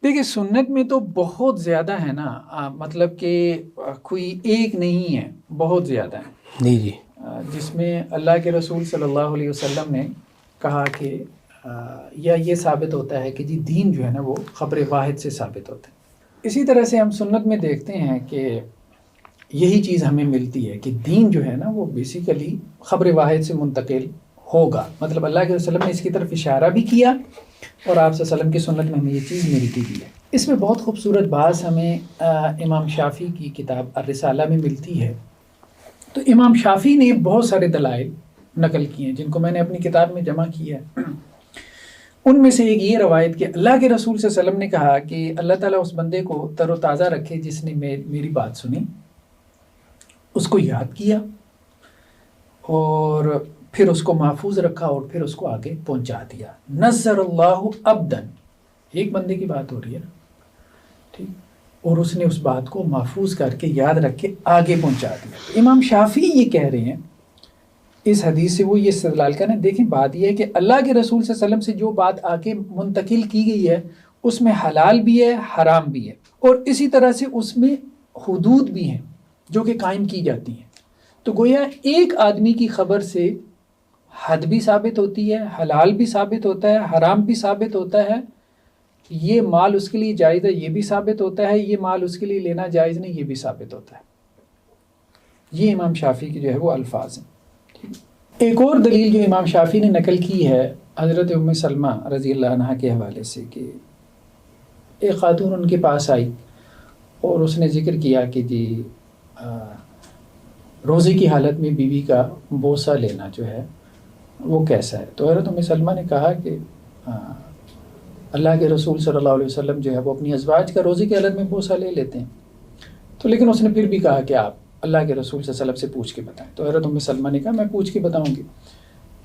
دیکھیے سنت میں تو بہت زیادہ ہے نا، مطلب کہ کوئی ایک نہیں ہے، بہت زیادہ ہے جی جی، جس میں اللہ کے رسول صلی اللہ علیہ وسلم نے کہا کہ یا یہ ثابت ہوتا ہے کہ جی دین جو ہے نا وہ خبر واحد سے ثابت ہوتا ہے۔ اسی طرح سے ہم سنت میں دیکھتے ہیں کہ یہی چیز ہمیں ملتی ہے کہ دین جو ہے نا وہ بیسیکلی خبر واحد سے منتقل ہوگا، مطلب اللہ کے وسلم نے اس کی طرف اشارہ بھی کیا اور آپ صلی اللہ علیہ وسلم کی سنت میں ہمیں یہ چیز ملتی بھی ہے۔ اس میں بہت خوبصورت بات ہمیں امام شافعی کی کتاب الرسالہ میں ملتی ہے۔ تو امام شافعی نے بہت سارے دلائل نقل کیے ہیں جن کو میں نے اپنی کتاب میں جمع کیا ہے۔ ان میں سے ایک یہ روایت کہ اللہ کے رسول صلی اللہ علیہ وسلم نے کہا کہ اللہ تعالیٰ اس بندے کو تر و تازہ رکھے جس نے میری بات سنی، اس کو یاد کیا اور پھر اس کو محفوظ رکھا اور پھر اس کو آگے پہنچا دیا۔ نصر اللہ عبدن، ایک بندے کی بات ہو رہی ہے نا، ٹھیک، اور اس نے اس بات کو محفوظ کر کے یاد رکھ کے آگے پہنچا دیا۔ امام شافعی یہ کہہ رہے ہیں اس حدیث سے، وہ یہ استدلال کریں، دیکھیں بات یہ ہے کہ اللہ کے رسول صلی اللہ علیہ وسلم سے جو بات آگے منتقل کی گئی ہے اس میں حلال بھی ہے، حرام بھی ہے، اور اسی طرح سے اس میں حدود بھی ہیں جو کہ قائم کی جاتی ہیں۔ تو گویا ایک آدمی کی خبر سے حد بھی ثابت ہوتی ہے، حلال بھی ثابت ہوتا ہے، حرام بھی ثابت ہوتا ہے، یہ مال اس کے لیے جائز ہے یہ بھی ثابت ہوتا ہے، یہ مال اس کے لیے لینا جائز نہیں یہ بھی ثابت ہوتا ہے۔ یہ امام شافعی کی جو ہے وہ الفاظ ہیں۔ ایک اور دلیل جو امام شافعی نے نقل کی ہے حضرت ام سلمہ رضی اللہ عنہا کے حوالے سے کہ ایک خاتون ان کے پاس آئی اور اس نے ذکر کیا کہ جی روزے کی حالت میں بیوی کا بوسہ لینا جو ہے وہ کیسا ہے۔ تو حضرت ام سلمہ نے کہا کہ اللہ کے رسول صلی اللہ علیہ وسلم جو ہے وہ اپنی ازواج کا روزے کی حالت میں بوسہ لے لیتے ہیں۔ تو لیکن اس نے پھر بھی کہا کہ آپ اللہ کے رسول صلی اللہ علیہ وسلم سے پوچھ کے بتائیں۔ تو حضرت ام سلمہ نے کہا میں پوچھ کے بتاؤں گی۔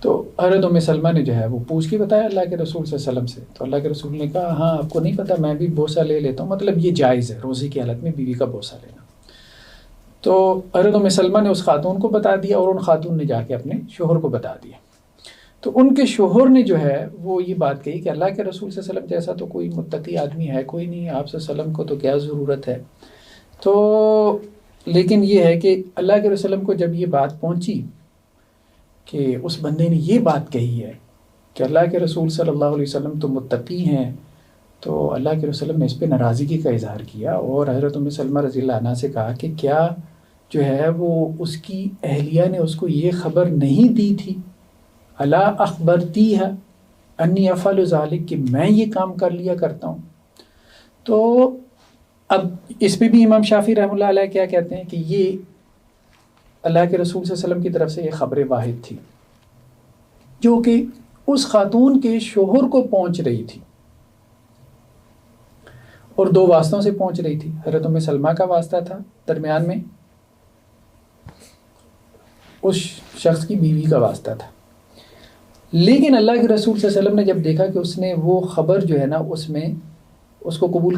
تو حضرت ام سلمہ نے جو ہے وہ پوچھ کے بتایا اللہ کے رسول صلی اللہ علیہ وسلم سے۔ تو اللہ کے رسول نے کہا ہاں آپ کو نہیں پتہ میں بھی بوسہ لے لیتا ہوں، مطلب یہ جائز ہے روزے کی حالت میں بیوی کا بوسہ لینا۔ تو حضرت ام سلمہ نے اس خاتون کو بتا دیا اور ان خاتون نے جا کے اپنے شوہر کو بتا دیا۔ تو ان کے شوہر نے جو ہے وہ یہ بات کہی کہ اللہ کے رسول صلی اللہ علیہ وسلم جیسا تو کوئی متقی آدمی ہے کوئی نہیں، آپ صلی اللہ علیہ وسلم کو تو کیا ضرورت ہے۔ تو لیکن یہ ہے کہ اللہ کے رسول کو جب یہ بات پہنچی کہ اس بندے نے یہ بات کہی ہے کہ اللہ کے رسول صلی اللہ علیہ وسلم تو متقی ہیں، تو اللہ کے رسول نے اس پہ ناراضگی کا اظہار کیا اور حضرت ام سلمہ رضی اللہ عنہ سے کہا کہ کیا جو ہے وہ اس کی اہلیہ نے اس کو یہ خبر نہیں دی تھی، الا اخبرتیھا انی افعل ذلک، کہ میں یہ کام کر لیا کرتا ہوں۔ تو اب اس پہ بھی امام شافعی رحمۃ اللہ علیہ کیا کہتے ہیں کہ یہ اللہ کے رسول صلی اللہ علیہ وسلم کی طرف سے یہ خبر واحد تھی جو کہ اس خاتون کے شوہر کو پہنچ رہی تھی اور دو واسطوں سے پہنچ رہی تھی۔ حضرت ام سلمہ کا واسطہ تھا درمیان میں، اس شخص کی بیوی کا واسطہ تھا، لیکن اللہ کے رسول صلی اللہ علیہ وسلم نے جب دیکھا کہ اس نے وہ خبر جو ہے نا اس میں اس کو قبول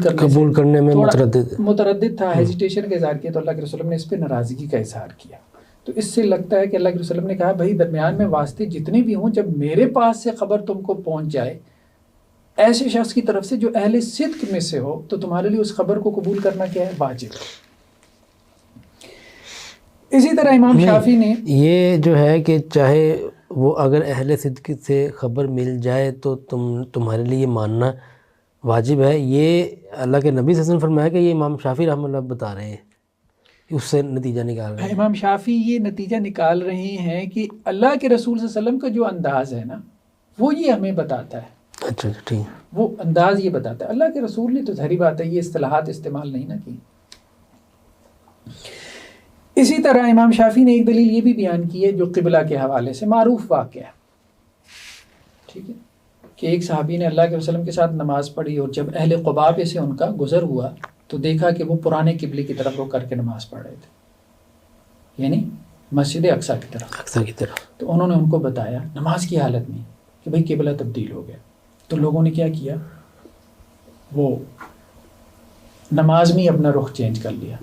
کرنے میں متردد تھا، ہیزیٹیشن کا اظہار کیا، تو اللہ کے رسول نے اس پہ ناراضگی کا اظہار کیا۔ تو اس سے لگتا ہے کہ اللہ کے رسول نے کہا بھائی درمیان میں واسطے جتنے بھی ہوں، جب میرے پاس سے خبر تم کو پہنچ جائے ایسے شخص کی طرف سے جو اہل صدق میں سے ہو، تو تمہارے لیے اس خبر کو قبول کرنا کیا ہے؟ واجب ہے۔ اسی طرح امام شافعی نے یہ جو ہے کہ چاہے وہ اگر اہل صدق سے خبر مل جائے تو تمہارے لیے ماننا واجب ہے، یہ اللہ کے نبی صلی اللہ علیہ وسلم فرمایا کہ یہ امام شافعی رحمۃ اللہ بتا رہے ہیں، اس سے نتیجہ نکال رہے ہیں۔ امام شافعی یہ نتیجہ نکال رہے ہیں کہ اللہ کے رسول صلی اللہ علیہ وسلم کا جو انداز ہے نا وہ یہ ہمیں بتاتا ہے۔ اچھا ٹھیک، وہ انداز یہ بتاتا ہے، اللہ کے رسول نے تو ظاہری بات ہے یہ اصطلاحات استعمال نہیں نہ کی۔ اسی طرح امام شافعی نے ایک دلیل یہ بھی بیان کی ہے جو قبلہ کے حوالے سے معروف واقعہ ہے، ٹھیک ہے، کہ ایک صحابی نے اللہ کے وسلم کے ساتھ نماز پڑھی اور جب اہل قباء پہ سے ان کا گزر ہوا تو دیکھا کہ وہ پرانے قبلے کی طرف رخ کر کے نماز پڑھ رہے تھے، یعنی مسجد اقصیٰ کی طرف۔ تو انہوں نے ان کو بتایا نماز کی حالت میں کہ بھئی قبلہ تبدیل ہو گیا۔ تو لوگوں نے کیا کیا، وہ نماز میں اپنا رخ چینج کر لیا۔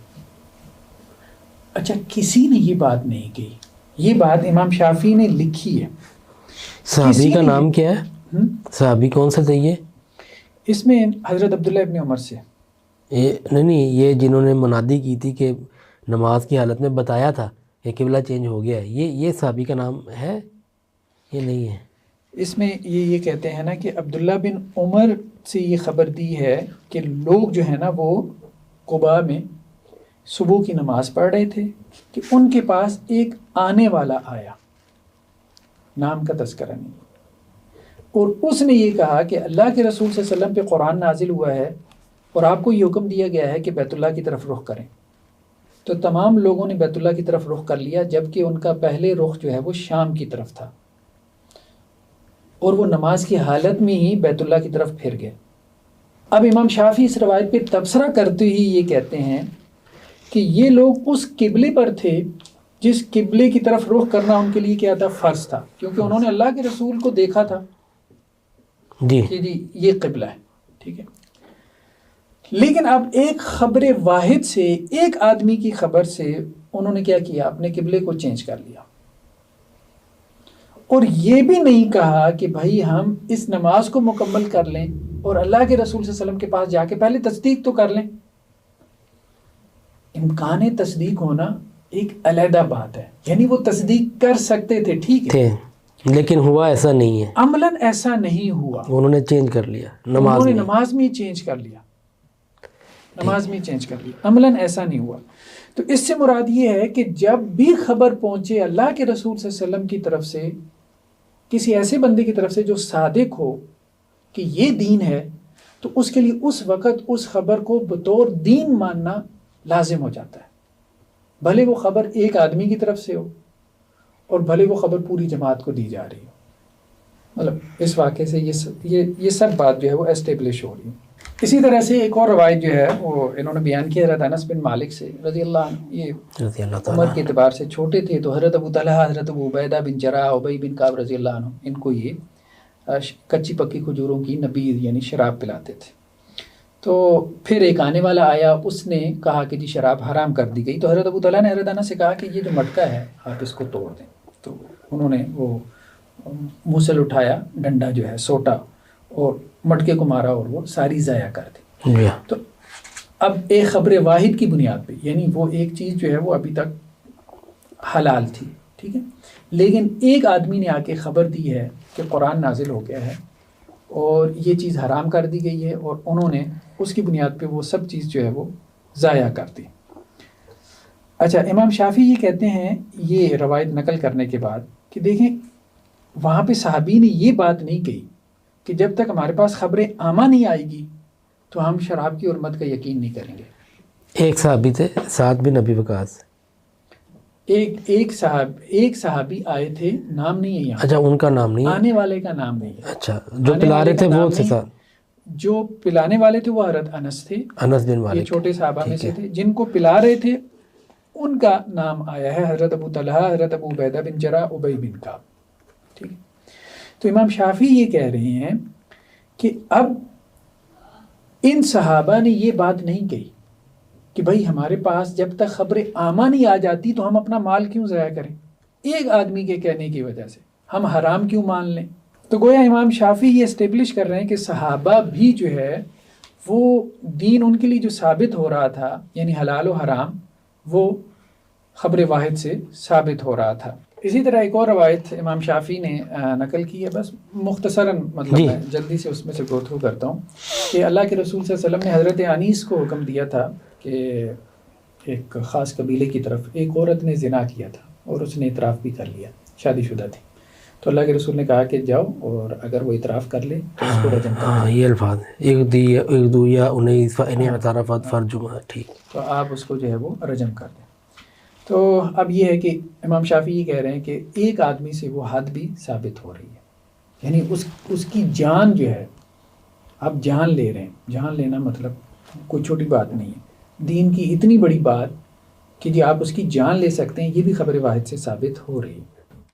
اچھا، کسی نے یہ بات نہیں کہی، یہ بات امام شافعی نے لکھی ہے۔ صحابی کا نام کیا ہے؟ صحابی کون سا چاہیے؟ اس میں حضرت عبداللہ ابن عمر سے یہ نہیں، یہ جنہوں نے منادی کی تھی کہ نماز کی حالت میں بتایا تھا کہ قبلہ چینج ہو گیا ہے، یہ صحابی کا نام ہے؟ یہ نہیں ہے اس میں یہ کہتے ہیں نا کہ عبداللہ بن عمر سے یہ خبر دی ہے کہ لوگ جو ہے نا وہ قباء میں صبح کی نماز پڑھ رہے تھے کہ ان کے پاس ایک آنے والا آیا، نام کا تذکرہ نہیں، اور اس نے یہ کہا کہ اللہ کے رسول صلی اللہ علیہ وسلم پہ قرآن نازل ہوا ہے اور آپ کو یہ حکم دیا گیا ہے کہ بیت اللہ کی طرف رخ کریں۔ تو تمام لوگوں نے بیت اللہ کی طرف رخ کر لیا، جبکہ ان کا پہلے رخ جو ہے وہ شام کی طرف تھا، اور وہ نماز کی حالت میں ہی بیت اللہ کی طرف پھر گئے۔ اب امام شافعی اس روایت پہ تبصرہ کرتے ہی یہ کہتے ہیں کہ یہ لوگ اس قبلے پر تھے جس قبلے کی طرف رخ کرنا ان کے لیے کیا تھا؟ فرض تھا، کیونکہ انہوں نے اللہ کے رسول کو دیکھا تھا جی کہ جی یہ قبلہ ہے، ٹھیک ہے۔ لیکن اب ایک خبر واحد سے، ایک آدمی کی خبر سے انہوں نے کیا کیا؟ اپنے قبلے کو چینج کر لیا، اور یہ بھی نہیں کہا کہ بھائی ہم اس نماز کو مکمل کر لیں اور اللہ کے رسول صلی اللہ علیہ وسلم کے پاس جا کے پہلے تصدیق تو کر لیں۔ امکان تصدیق ہونا ایک علیحدہ بات ہے، یعنی وہ تصدیق کر سکتے تھے، ٹھیک ہے، لیکن ہوا ایسا نہیں ہے، عملاً ایسا نہیں ہوا، انہوں نے چینج کر لیا انہوں نے نماز میں چینج کر لیا، نماز میں چینج کر لیا، عملاً ایسا نہیں ہوا۔ تو اس سے مراد یہ ہے کہ جب بھی خبر پہنچے اللہ کے رسول صلی اللہ علیہ وسلم کی طرف سے، کسی ایسے بندے کی طرف سے جو صادق ہو کہ یہ دین ہے، تو اس کے لیے اس وقت اس خبر کو بطور دین ماننا لازم ہو جاتا ہے، بھلے وہ خبر ایک آدمی کی طرف سے ہو اور بھلے وہ خبر پوری جماعت کو دی جا رہی ہو۔ مطلب اس واقعے سے یہ سب بات جو ہے وہ اسٹیبلش ہو رہی ہے۔ اسی طرح سے ایک اور روایت جو ہے وہ انہوں نے بیان کی حضرت انس بن مالک سے رضی اللہ عنہ، یہ عمر کے اعتبار سے چھوٹے تھے، تو حضرت ابو طلحہ، حضرت ابو عبیدہ بن جراح، ابی بن کعب رضی اللہ عنہ، ان کو یہ کچی پکی کھجوروں کی نبیذ یعنی شراب پلاتے تھے۔ تو پھر ایک آنے والا آیا، اس نے کہا کہ جی شراب حرام کر دی گئی، تو حضرت ابو طلحہ نے حضرت انس سے کہا کہ یہ جو مٹکا ہے آپ اس کو توڑ دیں۔ تو انہوں نے وہ موصل اٹھایا، ڈنڈا جو ہے سوٹا، اور مٹکے کو مارا اور وہ ساری ضائع کر دی۔ تو اب ایک خبر واحد کی بنیاد پہ، یعنی وہ ایک چیز جو ہے وہ ابھی تک حلال تھی، ٹھیک ہے، لیکن ایک آدمی نے آ کے خبر دی ہے کہ قرآن نازل ہو گیا ہے اور یہ چیز حرام کر دی گئی ہے، اور انہوں نے اس کی بنیاد پہ وہ سب چیز جو ہے وہ ضائع کر دی۔ اچھا، امام شافعی یہ کہتے ہیں یہ روایت نقل کرنے کے بعد کہ دیکھیں وہاں پہ صحابی نے یہ بات نہیں کہی کہ جب تک ہمارے پاس خبر عامہ نہیں آئے گی تو ہم شراب کی حرمت کا یقین نہیں کریں گے۔ ایک صحابی تھے سعد بن ابی وقاص، ایک صحابی آئے تھے، نام نہیں ہے یہاں، اچھا ان کا نام نہیں ہے، آنے والے کا نام نہیں ہے، اچھا جو پلا رہے تھے وہ تھے سعد، جو پلانے والے تھے وہ حضرت انس تھے، انس بن یہ مالک، چھوٹے صحابہ میں سے تھے، جن کو پلا رہے تھے ان کا نام آیا ہے حضرت ابو طلحہ، حضرت ابو عبیدہ بن جراح، ابی بن کعب، ٹھیک ہے۔ تو امام شافعی یہ کہہ رہے ہیں کہ اب ان صحابہ نے یہ بات نہیں کہی کہ بھائی ہمارے پاس جب تک خبر عامہ نہیں آ جاتی تو ہم اپنا مال کیوں ضائع کریں، ایک آدمی کے کہنے کی وجہ سے ہم حرام کیوں مان لیں۔ تو گویا امام شافعی یہ اسٹیبلش کر رہے ہیں کہ صحابہ بھی جو ہے وہ دین ان کے لیے جو ثابت ہو رہا تھا، یعنی حلال و حرام، وہ خبر واحد سے ثابت ہو رہا تھا۔ اسی طرح ایک اور روایت امام شافعی نے نقل کی ہے، بس مختصراً مطلب میں جلدی سے اس میں سے گو تھرو کرتا ہوں، کہ اللہ کے رسول صلی اللہ علیہ وسلم نے حضرت انیس کو حکم دیا تھا کہ ایک خاص قبیلے کی طرف ایک عورت نے زنا کیا تھا اور اس نے اعتراف بھی کر لیا، شادی شدہ تھی، تو اللہ کے رسول نے کہا کہ جاؤ اور اگر وہ اعتراف کر لے تو اس کو رجم کر دو۔ یہ الفاظ ایک دو یا 19 فإن اعترفت فرجمها، ٹھیک، تو آپ اس کو جو ہے وہ رجم کر دیں۔ تو اب یہ ہے کہ امام شافعی یہ کہہ رہے ہیں کہ ایک آدمی سے وہ حد بھی ثابت ہو رہی ہے، یعنی اس کی جان جو ہے، آپ جان لے رہے ہیں، جان لینا مطلب کوئی چھوٹی بات نہیں ہے، دین کی اتنی بڑی بات کہ جی آپ اس کی جان لے سکتے ہیں، یہ بھی خبر واحد سے ثابت ہو رہی ہے۔